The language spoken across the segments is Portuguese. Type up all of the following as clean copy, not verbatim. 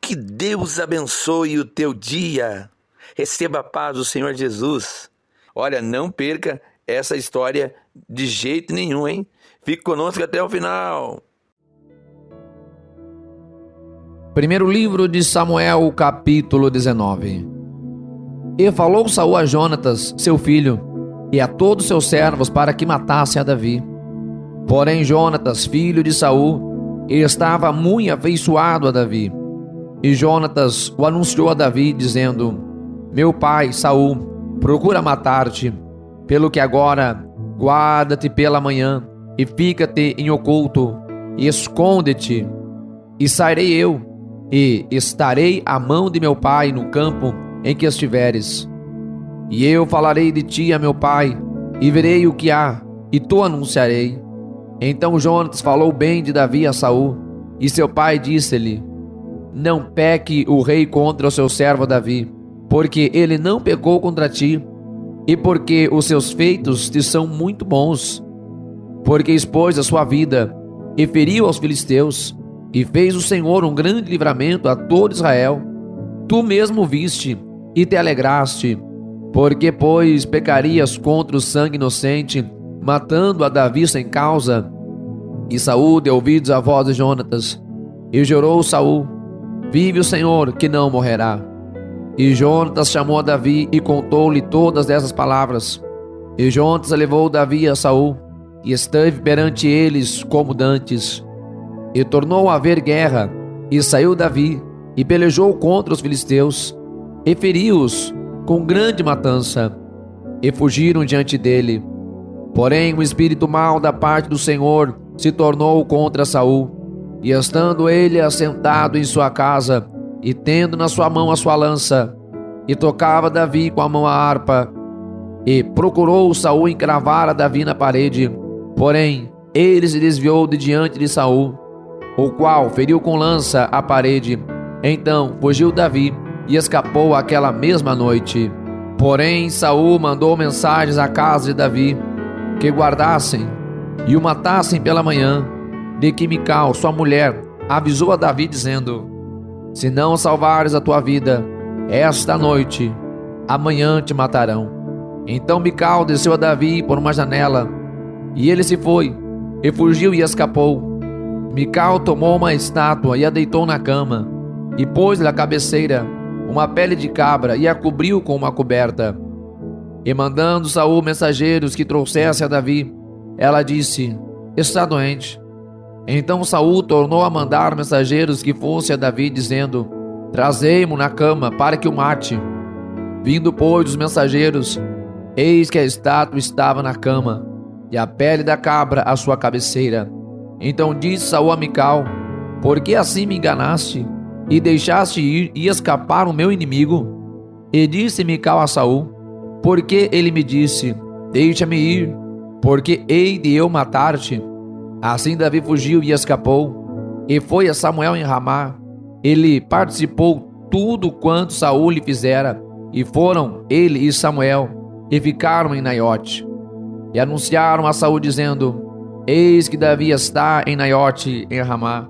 Que Deus abençoe o teu dia. Receba a paz do Senhor Jesus. Olha, não perca essa história de jeito nenhum, hein? Fique conosco até o final. Primeiro livro de Samuel, capítulo 19. E falou Saul a Jonatas, seu filho, e a todos seus servos para que matassem a Davi. Porém Jonatas, filho de Saul, estava muito afeiçoado a Davi. E Jonatas o anunciou a Davi, dizendo: Meu pai Saul procura matar-te, pelo que agora guarda-te pela manhã, e fica-te em oculto, e esconde-te, e sairei eu, e estarei à mão de meu pai no campo em que estiveres. E eu falarei de ti a meu pai, e verei o que há, e tu anunciarei. Então Jonatas falou bem de Davi a Saul, e seu pai disse-lhe: Não peque o rei contra o seu servo Davi, porque ele não pecou contra ti, e porque os seus feitos te são muito bons, porque expôs a sua vida, e feriu aos filisteus, e fez o Senhor um grande livramento a todo Israel. Tu mesmo viste, e te alegraste, porque, pois, pecarias contra o sangue inocente, matando a Davi sem causa? E Saul deu ouvidos à voz de Jonatas, e jurou Saul: Vive o Senhor, que não morrerá. E Jonatas chamou a Davi e contou-lhe todas essas palavras. E Jonatas levou Davi a Saul, e esteve perante eles como dantes. E tornou a haver guerra, e saiu Davi, e pelejou contra os filisteus, e feriu-os com grande matança, e fugiram diante dele. Porém o espírito mau da parte do Senhor se tornou contra Saul, e estando ele assentado em sua casa, e tendo na sua mão a sua lança, e tocava Davi com a mão a harpa, e procurou Saul encravar a Davi na parede, porém ele se desviou de diante de Saul, o qual feriu com lança a parede. Então fugiu Davi e escapou aquela mesma noite. Porém Saul mandou mensagens à casa de Davi, que guardassem e o matassem pela manhã, de que Mical, sua mulher, avisou a Davi, dizendo: Se não salvares a tua vida esta noite, amanhã te matarão. Então Mical desceu a Davi por uma janela, e ele se foi, e fugiu e escapou. Mical tomou uma estátua e a deitou na cama, e pôs-lhe à cabeceira uma pele de cabra, e a cobriu com uma coberta. E mandando Saul mensageiros que trouxessem a Davi, ela disse: Está doente. Então Saul tornou a mandar mensageiros que fossem a Davi, dizendo: Trazei-mo na cama para que o mate. Vindo, pois, os mensageiros, eis que a estátua estava na cama, e a pele da cabra à sua cabeceira. Então disse Saul a Mical: Por que assim me enganaste, e deixaste ir e escapar o meu inimigo? E disse Mical a Saul: Porque ele me disse: Deixa-me ir, porque hei de eu matar-te. Assim Davi fugiu e escapou, e foi a Samuel em Ramá. Ele participou tudo quanto Saul lhe fizera, e foram ele e Samuel, e ficaram em Naiote. E anunciaram a Saul, dizendo: Eis que Davi está em Naiote, em Ramá.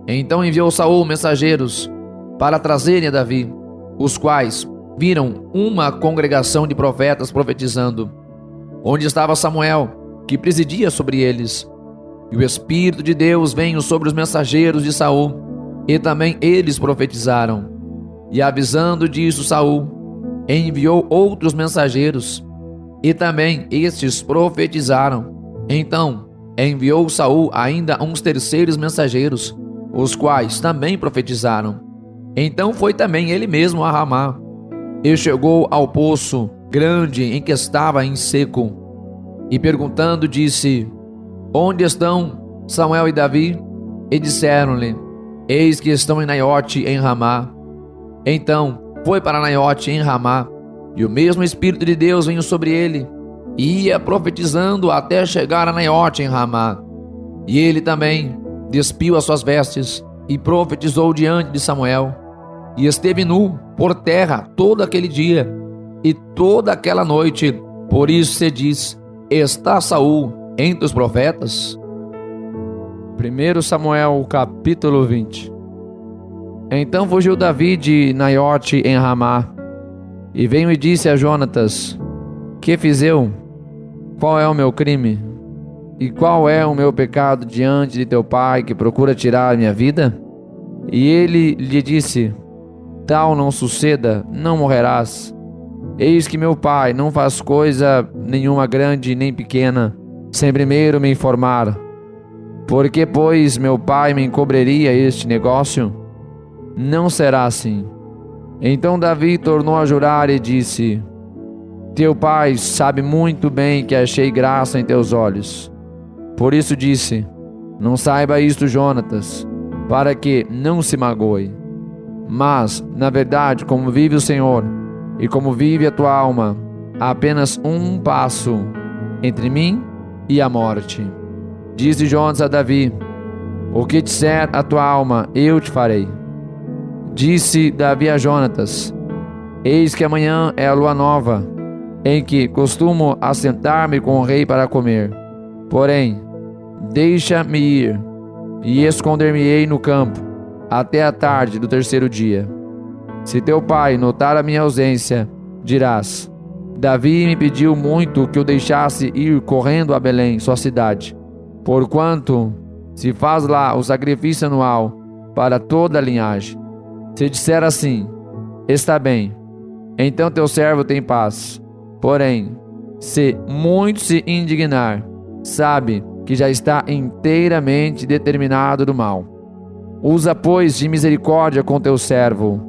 Então enviou Saul mensageiros para trazerem a Davi, os quais viram uma congregação de profetas profetizando, onde estava Samuel, que presidia sobre eles. E o Espírito de Deus veio sobre os mensageiros de Saul, e também eles profetizaram. E avisando disso Saul, enviou outros mensageiros, e também estes profetizaram. Então enviou Saul ainda uns terceiros mensageiros, os quais também profetizaram. Então foi também ele mesmo a Ramá, e chegou ao poço grande em que estava em seco, e perguntando disse: Onde estão Samuel e Davi? E disseram-lhe: Eis que estão em Naiote, em Ramá. Então foi para Naiote, em Ramá, e o mesmo Espírito de Deus veio sobre ele, e ia profetizando até chegar a Naiote, em Ramá. E ele também despiu as suas vestes e profetizou diante de Samuel, e esteve nu por terra todo aquele dia e toda aquela noite. Por isso se diz: Está Saul entre os profetas? 1 Samuel capítulo 20. Então fugiu Davi de Naiote em Ramá, e veio e disse a Jonatas: Que fiz eu? Qual é o meu crime? E qual é o meu pecado diante de teu pai, que procura tirar a minha vida? E ele lhe disse: Tal não suceda, não morrerás. Eis que meu pai não faz coisa nenhuma grande nem pequena, sem primeiro me informar. Por que, pois, meu pai me encobriria este negócio? Não será assim. Então Davi tornou a jurar e disse: Teu pai sabe muito bem que achei graça em teus olhos. Por isso disse: Não saiba isto, Jonatas, para que não se magoe. Mas, na verdade, como vive o Senhor, e como vive a tua alma, há apenas um passo entre mim e a morte. Disse Jonatas a Davi: O que disser a tua alma, eu te farei. Disse Davi a Jonatas: Eis que amanhã é a lua nova, em que costumo assentar-me com o rei para comer. Porém, deixa-me ir, e esconder-me-ei no campo, até a tarde do terceiro dia. Se teu pai notar a minha ausência, dirás: Davi me pediu muito que o deixasse ir correndo a Belém, sua cidade, porquanto se faz lá o sacrifício anual para toda a linhagem. Se disser assim: Está bem, então teu servo tem paz. Porém, se muito se indignar, sabe que já está inteiramente determinado do mal. Usa, pois, de misericórdia com teu servo,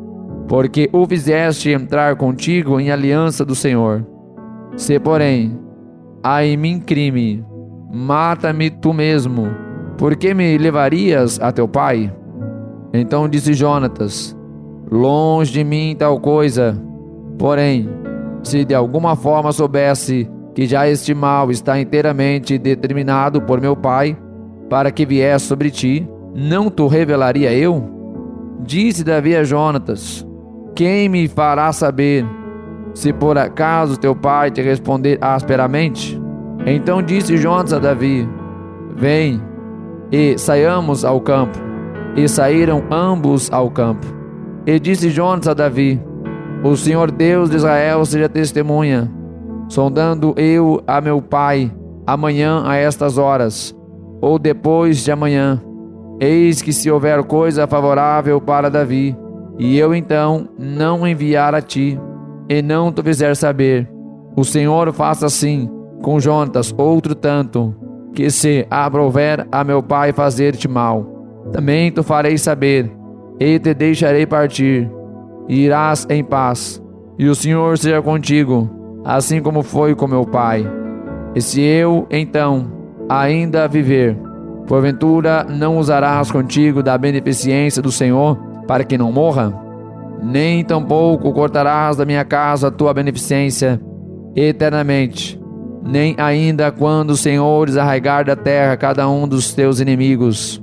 porque o fizeste entrar contigo em aliança do Senhor. Se, porém, há em mim crime, mata-me tu mesmo, porque me levarias a teu pai? Então disse Jonatas: Longe de mim tal coisa. Porém, se de alguma forma soubesse que já este mal está inteiramente determinado por meu pai, para que viesse sobre ti, não te revelaria eu? Disse Davi a Jonatas: Quem me fará saber, se por acaso teu pai te responder asperamente? Então disse Jonatas a Davi: Vem, e saiamos ao campo. E saíram ambos ao campo. E disse Jonatas a Davi: O Senhor Deus de Israel seja testemunha, sondando eu a meu pai amanhã a estas horas, ou depois de amanhã. Eis que se houver coisa favorável para Davi, e eu então não enviar a ti, e não te fizer saber, o Senhor faça assim com Jonatas outro tanto, que se aprouver a meu pai fazer-te mal, também te farei saber, e te deixarei partir, e irás em paz, e o Senhor seja contigo, assim como foi com meu pai. E se eu, então, ainda viver, porventura não usarás contigo da beneficência do Senhor, para que não morra? Nem tampouco cortarás da minha casa a tua beneficência eternamente, nem ainda quando o Senhor desarraigar da terra cada um dos teus inimigos.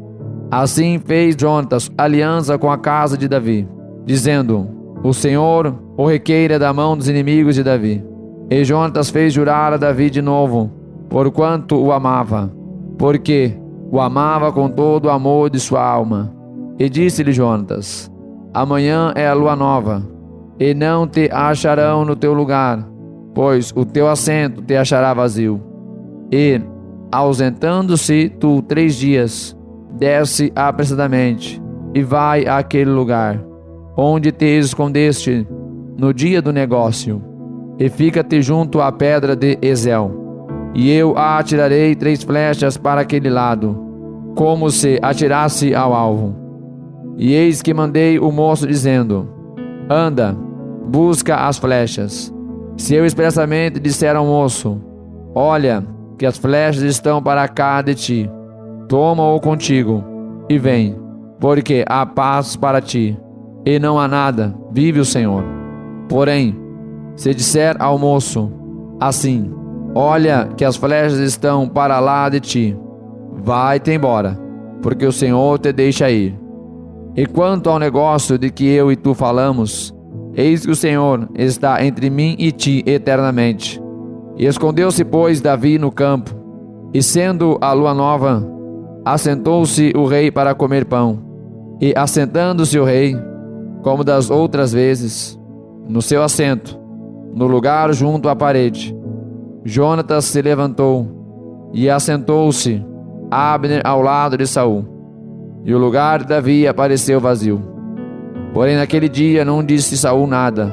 Assim fez Jonatas aliança com a casa de Davi, dizendo: O Senhor o requeira da mão dos inimigos de Davi. E Jonatas fez jurar a Davi de novo, porquanto o amava, porque o amava com todo o amor de sua alma. E disse-lhe Jonatas: Amanhã é a lua nova, e não te acharão no teu lugar, pois o teu assento te achará vazio. E, ausentando-se tu 3 dias, desce apressadamente, e vai àquele lugar, onde te escondeste no dia do negócio, e fica-te junto à pedra de Ezel. E eu atirarei 3 flechas para aquele lado, como se atirasse ao alvo. E eis que mandei o moço dizendo: Anda, busca as flechas. Se eu expressamente disser ao moço: Olha, que as flechas estão para cá de ti, toma-o contigo, e vem, porque há paz para ti, e não há nada, vive o Senhor. Porém, se disser ao moço assim: Olha, que as flechas estão para lá de ti, vai-te embora, porque o Senhor te deixa ir. E quanto ao negócio de que eu e tu falamos, eis que o Senhor está entre mim e ti eternamente. E escondeu-se, pois, Davi no campo, e sendo a lua nova, assentou-se o rei para comer pão. E assentando-se o rei, como das outras vezes, no seu assento, no lugar junto à parede. Jonatas se levantou e assentou-se Abner ao lado de Saul, e o lugar de Davi apareceu vazio. Porém naquele dia não disse Saul nada,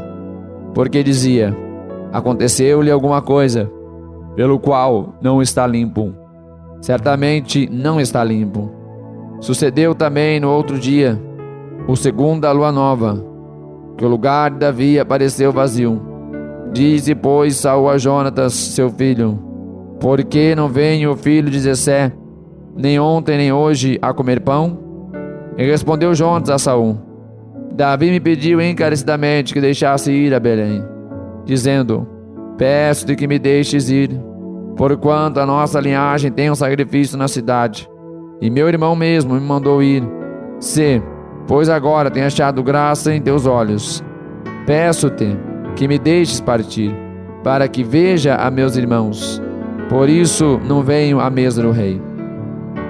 porque dizia: aconteceu-lhe alguma coisa, pelo qual não está limpo. Certamente não está limpo. Sucedeu também no outro dia, o segundo da lua nova, que o lugar de Davi apareceu vazio. Disse, pois, Saul a Jonatas, seu filho: por que não vem o filho de Jessé, nem ontem nem hoje, a comer pão? E respondeu Jonatas a Saul: Davi me pediu encarecidamente que deixasse ir a Belém, dizendo: peço-te que me deixes ir, porquanto a nossa linhagem tem um sacrifício na cidade, e meu irmão mesmo me mandou ir. Se, pois agora tenho achado graça em teus olhos, peço-te que me deixes partir, para que veja a meus irmãos. Por isso não venho à mesa do rei.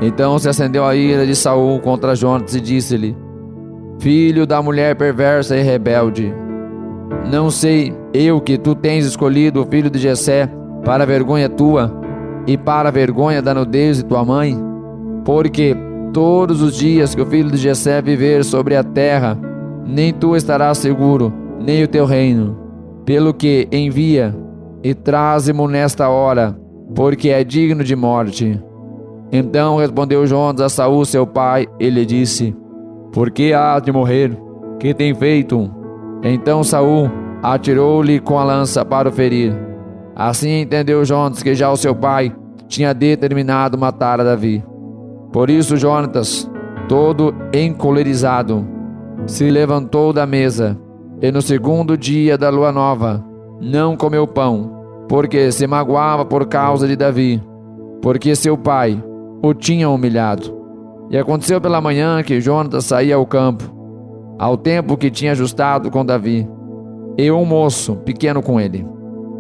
Então se acendeu a ira de Saul contra Jonatas e disse-lhe: filho da mulher perversa e rebelde, não sei eu que tu tens escolhido o filho de Jessé para a vergonha tua e para a vergonha da nudez de tua mãe? Porque todos os dias que o filho de Jessé viver sobre a terra, nem tu estarás seguro, nem o teu reino. Pelo que envia e traze-mo nesta hora, porque é digno de morte. Então respondeu Jonatas a Saul seu pai e lhe disse: por que há de morrer? Que tem feito? Então Saul atirou-lhe com a lança para o ferir. Assim entendeu Jonatas que já o seu pai tinha determinado matar a Davi. Por isso Jonatas, todo encolerizado, se levantou da mesa, e no segundo dia da lua nova não comeu pão, porque se magoava por causa de Davi, porque seu pai o tinha humilhado. E aconteceu pela manhã que Jonatas saía ao campo, ao tempo que tinha ajustado com Davi, e um moço pequeno com ele.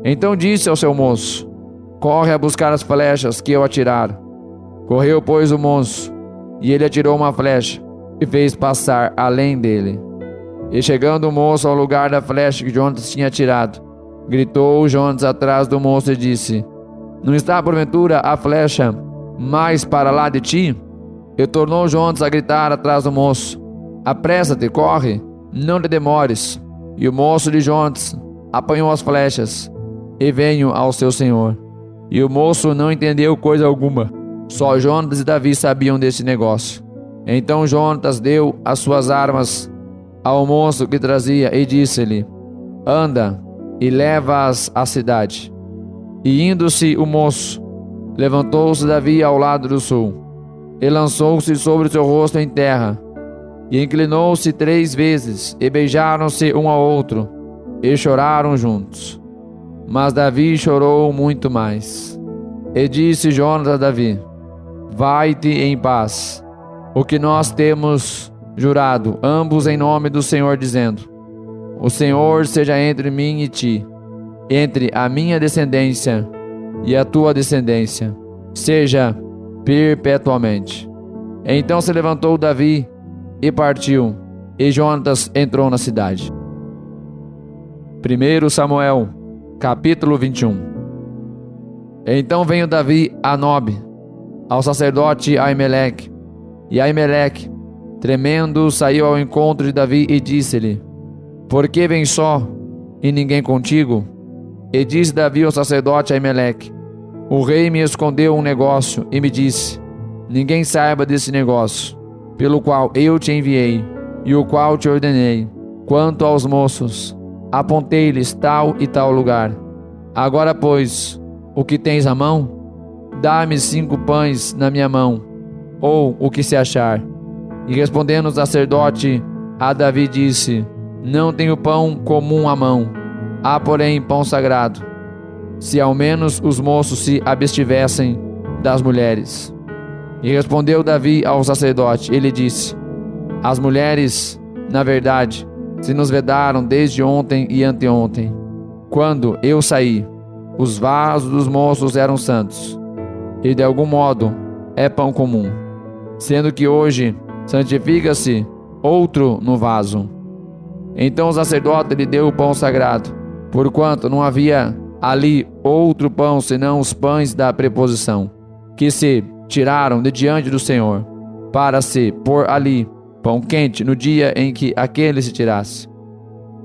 Então disse ao seu moço: corre a buscar as flechas que eu atirar. Correu, pois, o moço, e ele atirou uma flecha, e fez passar além dele. E chegando o moço ao lugar da flecha que Jonatas tinha atirado, gritou Jonatas atrás do moço e disse: não está porventura a flecha mais para lá de ti? E tornou Jonatas a gritar atrás do moço: apressa-te, corre, não te demores. E o moço de Jonatas apanhou as flechas, e veio ao seu senhor. E o moço não entendeu coisa alguma, só Jonatas e Davi sabiam desse negócio. Então Jonatas deu as suas armas ao moço que trazia e disse-lhe: anda e leva-as à cidade. E indo-se o moço, levantou-se Davi ao lado do sul, e lançou-se sobre o seu rosto em terra, e inclinou-se 3 vezes, e beijaram-se um ao outro, e choraram juntos. Mas Davi chorou muito mais. E disse Jonatas a Davi: vai-te em paz, o que nós temos jurado, ambos em nome do Senhor, dizendo: o Senhor seja entre mim e ti, entre a minha descendência e a tua descendência, seja perpetuamente. Então se levantou Davi e partiu, e Jonatas entrou na cidade. 1 Samuel, capítulo 21. Então veio Davi a Nobe, ao sacerdote Aimeleque, e Aimeleque, tremendo, saiu ao encontro de Davi e disse-lhe: por que vem só, e ninguém contigo? E disse Davi ao sacerdote Aimeleque: o rei me escondeu um negócio e me disse: ninguém saiba desse negócio, pelo qual eu te enviei, e o qual te ordenei. Quanto aos moços, apontei-lhes tal e tal lugar. Agora, pois, o que tens à mão? Dá-me 5 pães na minha mão, ou o que se achar. E respondendo o sacerdote a Davi, disse: não tenho pão comum à mão, há porém pão sagrado, se ao menos os moços se abstivessem das mulheres. E respondeu Davi ao sacerdote, ele disse: as mulheres, na verdade, se nos vedaram desde ontem e anteontem. Quando eu saí, os vasos dos moços eram santos, e de algum modo é pão comum, sendo que hoje santifica-se outro no vaso. Então o sacerdote lhe deu o pão sagrado, porquanto não havia ali outro pão senão os pães da preposição, que se tiraram de diante do Senhor, para se pôr ali pão quente no dia em que aquele se tirasse.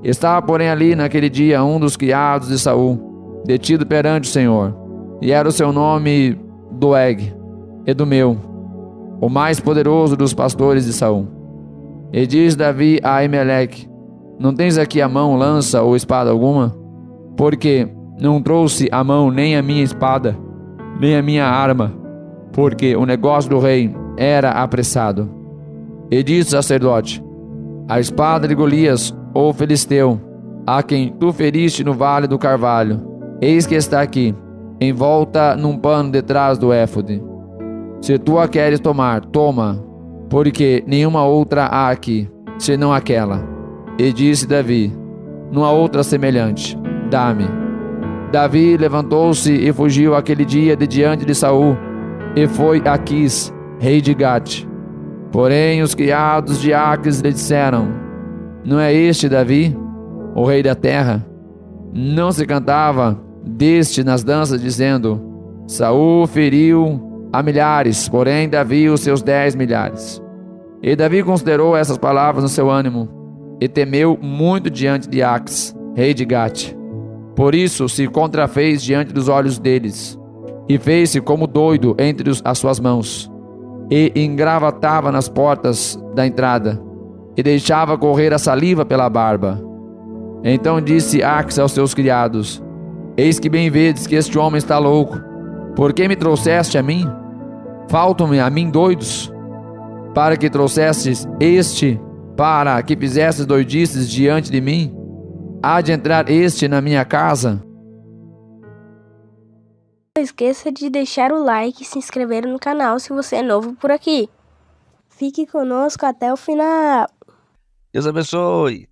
Estava, porém, ali naquele dia um dos criados de Saul, detido perante o Senhor, e era o seu nome Doeg, Edumeu, o mais poderoso dos pastores de Saul. E diz Davi a Aimeleque: não tens aqui à mão lança ou espada alguma? Porque não trouxe à mão nem a minha espada, nem a minha arma, porque o negócio do rei era apressado. E disse o sacerdote: a espada de Golias, o filisteu, a quem tu feriste no vale do Carvalho, eis que está aqui, envolta num pano detrás do éfode. Se tu a queres tomar, toma, porque nenhuma outra há aqui, senão aquela. E disse Davi: não há outra semelhante, dá-me. Davi levantou-se e fugiu aquele dia de diante de Saul, e foi a Quis, rei de Gate. Porém os criados de Aques lhe disseram: não é este Davi, o rei da terra? Não se cantava deste nas danças, dizendo: Saul feriu a milhares, porém Davi os seus 10 milhares. E Davi considerou essas palavras no seu ânimo, e temeu muito diante de Aques, rei de Gate. Por isso se contrafez diante dos olhos deles, e fez-se como doido entre as suas mãos, e engravatava nas portas da entrada, e deixava correr a saliva pela barba. Então disse Aques aos seus criados: eis que bem vedes que este homem está louco. Por que me trouxeste a mim? Faltam-me a mim doidos, para que trouxestes este, para que fizestes doidices diante de mim? Há de entrar este na minha casa? Não esqueça de deixar o like e se inscrever no canal se você é novo por aqui. Fique conosco até o final. Deus abençoe.